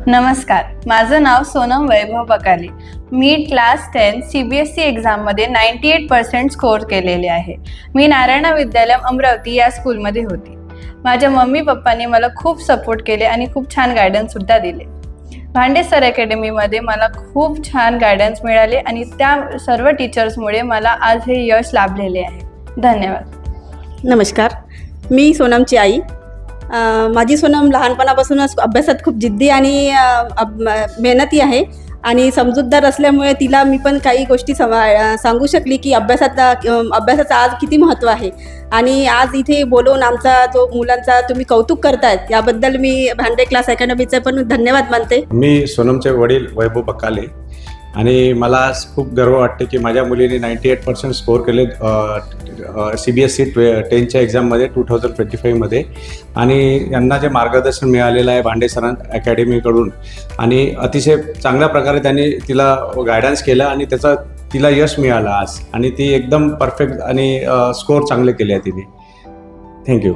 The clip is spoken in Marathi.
नमस्कार, माझं नाव सोनम वैभव बकाले। मी क्लास 10 CBSE एक्झाममध्ये 98% स्कोअर केलेले आहे। मी नारायणा विद्यालय अमरावती या स्कूलमध्ये होती। माझ्या मम्मी पप्पांनी मला खूप सपोर्ट केले आणि खूप छान गायडन्ससुद्धा दिले। भांडे सर अकॅडमीमध्ये मला खूप छान गायडन्स मिळाले आणि त्या सर्व टीचर्समुळे मला आज हे यश लाभलेले आहे। धन्यवाद। नमस्कार, मी सोनमची आई। माझी सोनम लहानपणापासूनच अभ्यासात खूप जिद्दी आणि मेहनती आहे आणि समजूतदार असल्यामुळे तिला मी पण काही गोष्टी सांगू शकली की अभ्यासाचं आज किती महत्त्व आहे। आणि आज इथे बोलवून आमचा जो मुलांचा तुम्ही कौतुक करतायत याबद्दल मी भांडे क्लास अकॅडमीचे पण धन्यवाद मानते। मी सोनमचे वडील वैभव बकाले आणि मला खूप गर्व वाटते की माझ्या मुलीने 98% स्कोअर केले CBSE 10च्या एक्झाममध्ये 2025मध्ये आणि यांना जे मार्गदर्शन मिळालेलं आहे भांडे सर अकॅडमीकडून आणि अतिशय चांगल्या प्रकारे त्यांनी तिला गायडन्स केलं आणि त्याचं तिला यश मिळालं आज आणि ती एकदम परफेक्ट आणि स्कोअर चांगले केले आहे तिने। थँक्यू।